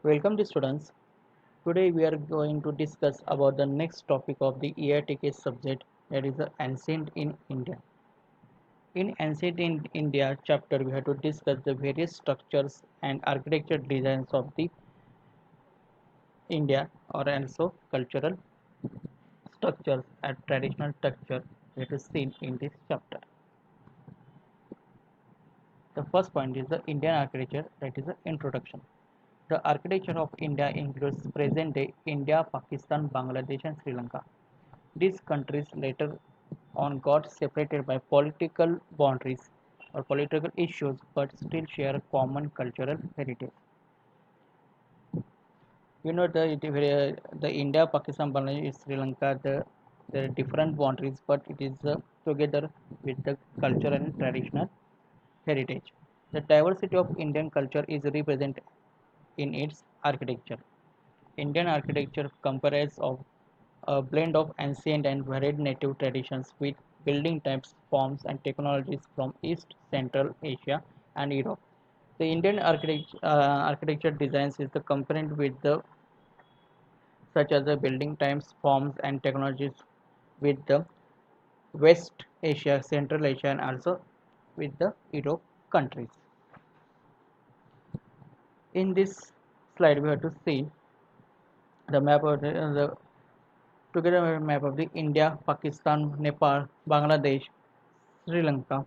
Welcome to students. Today we are going to discuss about the next topic of the EITK subject, that is the ancient in India. In ancient in India chapter we have to discuss the various structures and architecture designs of the India or also cultural structures and traditional structure that is seen in this chapter. The first point is the Indian architecture, that is the introduction. The architecture of India includes present-day India, Pakistan, Bangladesh and Sri Lanka. These countries later on got separated by political boundaries or political issues but still share a common cultural heritage. The India, Pakistan, Bangladesh, Sri Lanka, there are different boundaries but it is together with the cultural and traditional heritage. The diversity of Indian culture is represented in its architecture. Indian architecture comprises of a blend of ancient and varied native traditions with building types, forms, and technologies from East, Central Asia, and Europe. The Indian architecture designs is the component with the such as the building types, forms, and technologies with the West Asia, Central Asia, and also with the Europe countries. In this slide, we have to see the map of the together a map of the India, Pakistan, Nepal, Bangladesh, Sri Lanka.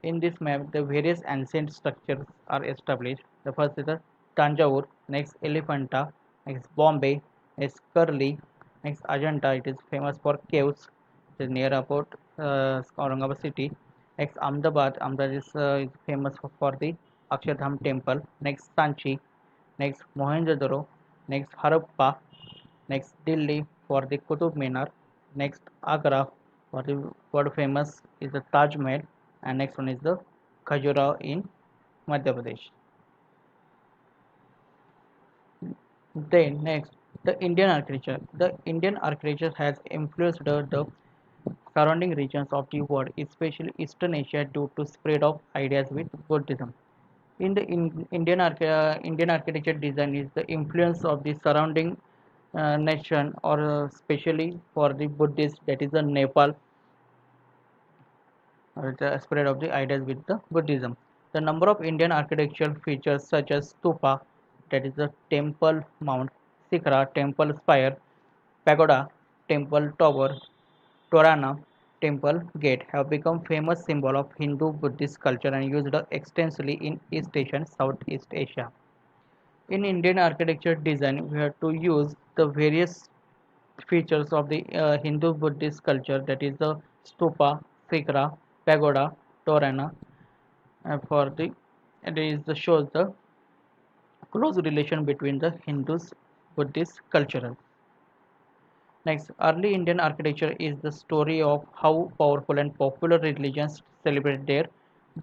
In this map, the various ancient structures are established. The first is the Tanjore, next Elephanta, next Bombay, next Curly, next Ajanta. It is famous for caves. It is near about Aurangabad city. Next Ahmedabad is famous for the Akshardham temple. Next Sanchi, next Mohenjo-daro, next Harappa, next Delhi for the Qutub Minar, next Agra for the world famous is the Taj Mahal, and next one is the Khajuraho in Madhya Pradesh. Then next, the Indian architecture. The Indian architecture has influenced the surrounding regions of the world, especially Eastern Asia, due to spread of ideas with Buddhism. In the Indian architecture design is the influence of the surrounding nation or especially for the Buddhist, that is the Nepal, the spread of the ideas with the Buddhism. The number of Indian architectural features such as stupa, that is the temple mount, sikhara, temple spire, pagoda, temple tower, torana, temple gate have become famous symbol of Hindu Buddhist culture and used extensively in East Asia and Southeast Asia. In Indian architecture design, we have to use the various features of the Hindu Buddhist culture, that is the stupa, sikhara, pagoda, torana, for the it is the shows the close relation between the Hindus Buddhist cultural. Next, early Indian architecture is the story of how powerful and popular religions celebrate their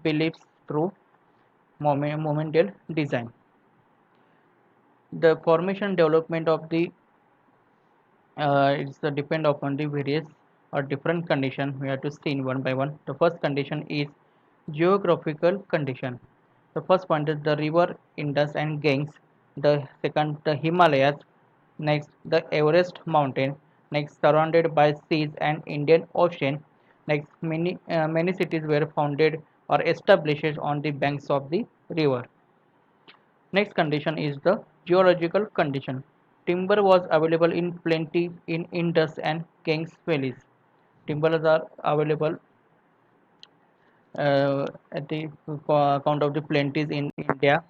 beliefs through monumental design. The formation development of the it's depend upon the various or different condition we have to see in one by one. The first condition is geographical condition. The first point is the river Indus and Ganges. The second, the Himalayas. Next, the Everest mountain. Next, surrounded by seas and Indian Ocean. Next, many cities were founded or established on the banks of the river. Next condition is the geological condition. Timber was available in plenty in Indus and Ganges valleys. Timbers are available at the account of the plenties in India,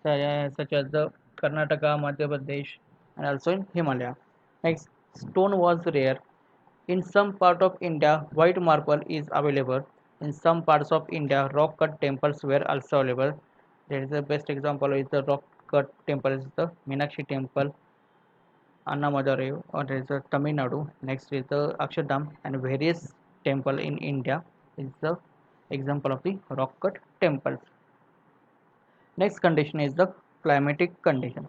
such as the Karnataka, Madhya Pradesh, and also in Himalaya. Next, stone was rare. In some part of India, white marble is available. In some parts of India, rock cut temples were also available. There is the best example is the rock cut temple is the Meenakshi temple, Annamadare, or there is the Tamil Nadu. Next is the Akshardham and various temple in India is the example of the rock cut temples. Next condition is the climatic condition.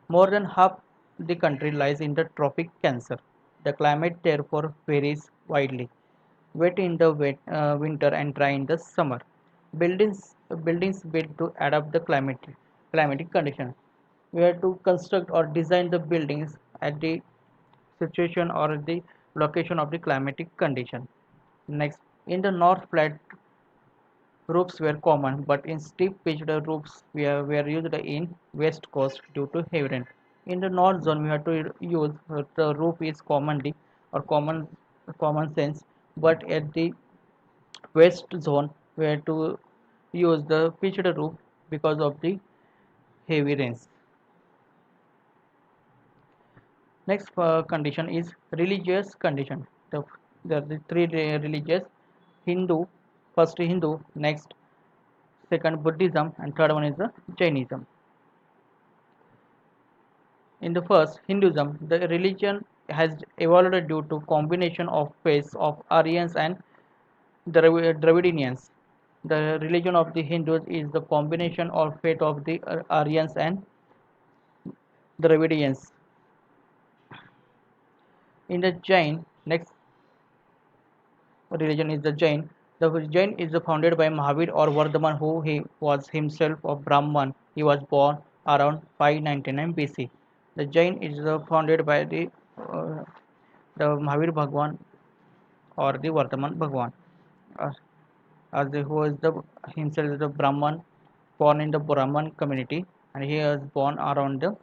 More than half the country lies in the tropic Cancer. The climate therefore varies widely, wet in the winter and dry in the summer. Buildings built to adapt the climate. climatic condition. We have to construct or design the buildings at the situation or the location of the climatic condition. Next, in the north flat roofs were common, but in steep pitched roofs were used in west coast due to heavy rain. In the north zone, we have to use the roof is commonly or common sense, but at the west zone, we have to use the pitched roof because of the heavy rains. Next condition is religious condition. There are the three religious: Hindu, first Hindu, next second Buddhism, and third one is the Jainism. In the first Hinduism, the religion has evolved due to combination of faiths of Aryans and Dravidians. The religion of the Hindus is the combination of faith of the Aryans and Dravidians. In the Jain, next religion is the Jain. The Jain is founded by Mahavir or Vardhaman, who he was himself a Brahman. He was born around 599 BC. The Jain is founded by uh, the Mahavir Bhagwan or the Vardhaman Bhagwan, uh, who is the himself is a Brahman, born in the Brahman community, and he was born around the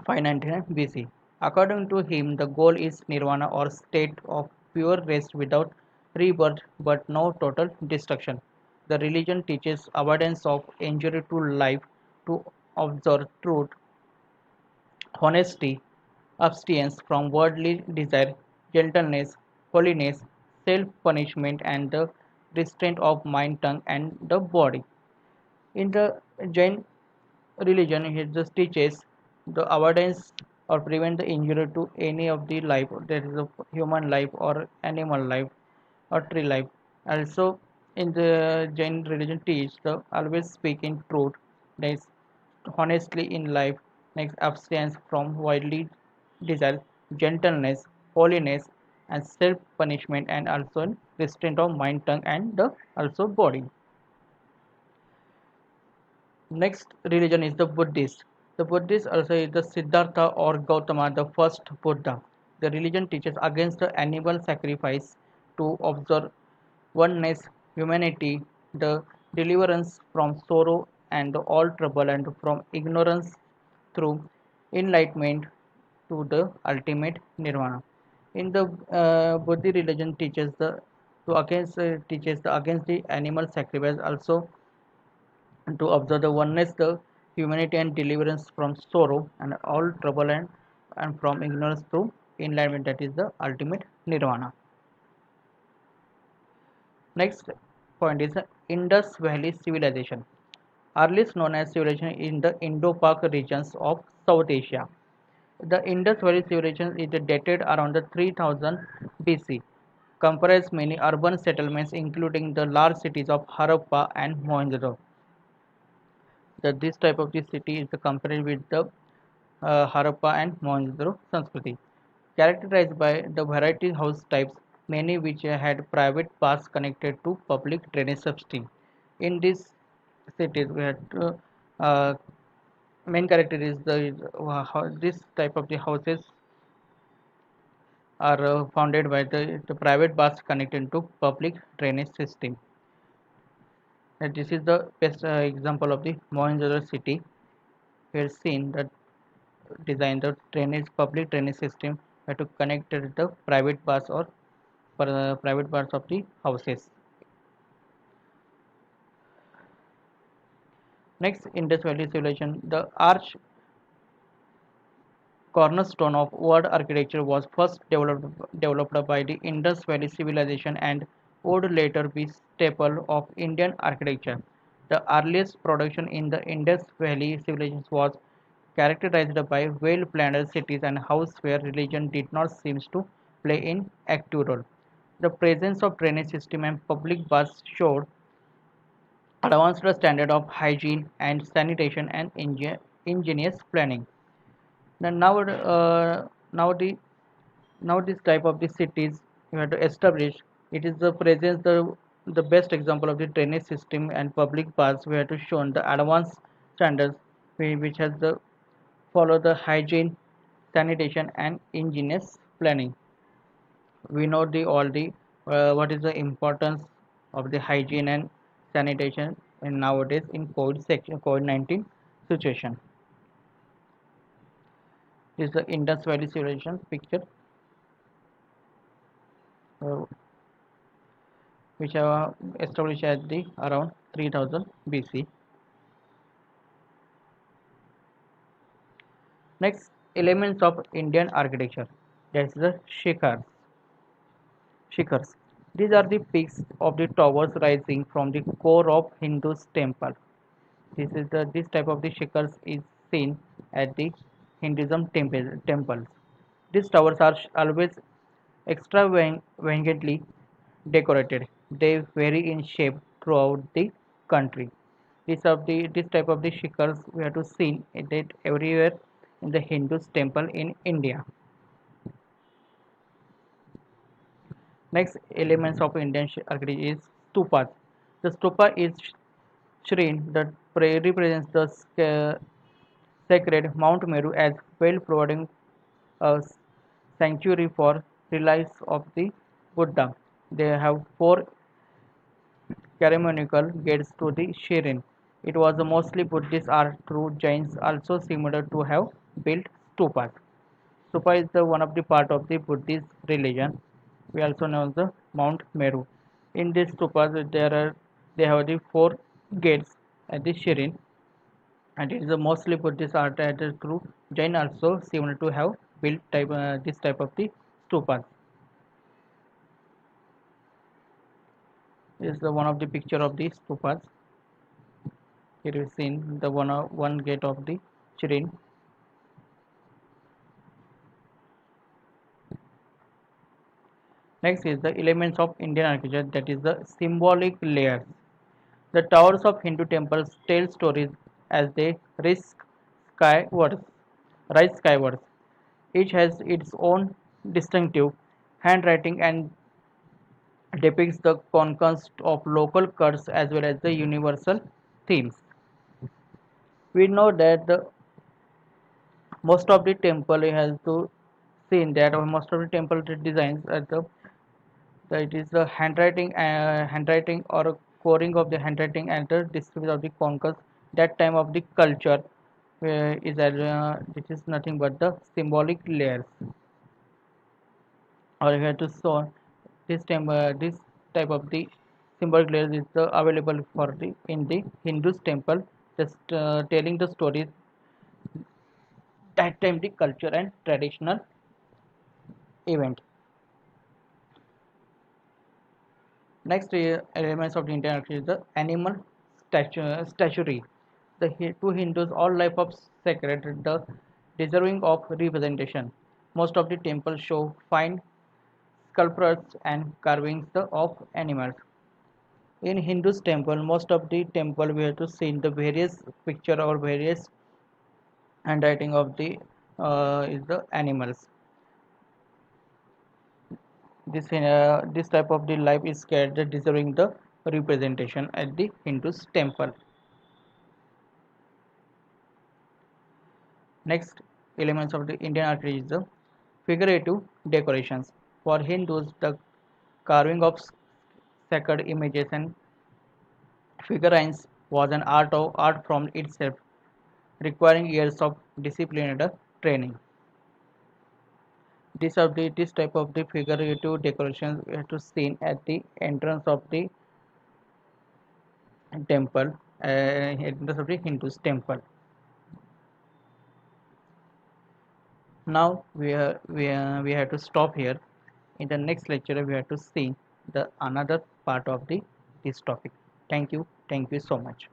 599 BC. According to him, the goal is nirvana or state of pure rest without rebirth but no total destruction. The religion teaches avoidance of injury to life, to observe truth, honesty, abstinence from worldly desire, gentleness, holiness, self punishment, and the restraint of mind, tongue, and the body. In the Jain religion, it just teaches the avoidance or prevent the injury to any of the life, that is a human life or animal life or tree life. Also, in the Jain religion, teach the always speak in truth, next honestly in life, next abstinence from worldly desire, gentleness, holiness, and self punishment, and also restraint of mind, tongue, and the also body. Next religion is the Buddhist. The Buddhist also is the Siddhartha or Gautama, the first Buddha. The religion teaches against the animal sacrifice, to observe oneness, humanity, the deliverance from sorrow and all trouble, and from ignorance through enlightenment to the ultimate nirvana. In the Buddhist religion teaches against the animal sacrifice, also to observe the oneness, the humanity, and deliverance from sorrow and all trouble, and from ignorance through enlightenment, that is the ultimate nirvana. Next point is Indus Valley Civilization, earliest known as civilization in the Indo-Pak regions of South Asia. The Indus Valley Civilization is dated around the 3000 BC, comprised many urban settlements including the large cities of Harappa and Mohenjo-daro. This type of the city is compared with the Harappa and Mohenjo-daro Sanskriti, characterized by the variety house types, many which had private baths connected to public drainage system. In these cities, we had main character is this type of the houses are founded by the private baths connected to public drainage system. And this is the best example of the Mohenjo-daro city. We have seen that design the drainage public drainage system to connect the private baths or private parts of the houses. Next, Indus Valley Civilization. The arch cornerstone of world architecture was first developed by the Indus Valley Civilization and would later be staple of Indian architecture. The earliest production in the Indus Valley Civilization was characterized by well-planned cities and houses where religion did not seem to play an active role. The presence of drainage system and public baths showed advanced standard of hygiene and sanitation and ingenious planning. Now the now this type of the cities you have to establish. It is the presence the best example of the drainage system and public baths. We have to show the advanced standards which has the follow the hygiene, sanitation, and ingenious planning. We know the all the what is the importance of the hygiene and sanitation in nowadays in COVID-19 situation. This is the Indus Valley civilization picture, uh, which are established at the around 3000 BC. Next, elements of Indian architecture. That is the shikhars. These are the peaks of the towers rising from the core of Hindu's temple. This type of the shikhars is seen at the Hinduism temples. These towers are always extravagantly decorated. They vary in shape throughout the country. This type of the shikhars we have to see it everywhere in the Hindu temple in India. Next elements of Indian architecture is stupas. The stupa is shrine that represents the sacred Mount Meru as well, providing a sanctuary for relics of the Buddha. They have four ceremonial gates to the shrine. It was mostly Buddhist art through Jains also similar to have built stupas. Stupa is the one of the part of the Buddhist religion. We also know the Mount Meru. In these stupas, they have the four gates at the shrine, and it is a mostly Buddhist art through Jain also similar to have built this type of the stupas. This is the one of the picture of the stupas. Here is seen the one gate of the shrine. Next is the elements of Indian architecture, that is the symbolic layers. The towers of Hindu temples tell stories as they skywards, rise skywards. Each has its own distinctive handwriting and depicts the conquest of local cults as well as the universal themes. We know that most of the temple has to seen that most of the temple designs at the that it is the handwriting or a coring of the handwriting and the description of the conquest that time of the culture it is nothing but the symbolic layers, or here to show this type of the symbolic layers is available for the in the Hindu's temple, just telling the stories that time the culture and traditional event. Next elements of the Indian architecture is the animal statuary. The to Hindus, all life of sacred, the deserving of representation. Most of the temples show fine sculptures and carvings of animals. In Hindus temple, most of the temple we have to see the various picture or various handwriting of the is the animals. This type of the life is scared deserving the representation at the Hindus temple. Next elements of the Indian architecture is the figurative decorations. For Hindus, the carving of sacred images and figurines was an art from itself, requiring years of disciplined training. This type of the figurative decorations we have to seen at the entrance of the temple, entrance of the Hindus temple. Now we have to stop here. In the next lecture, we have to see the another part of the this topic. Thank you so much.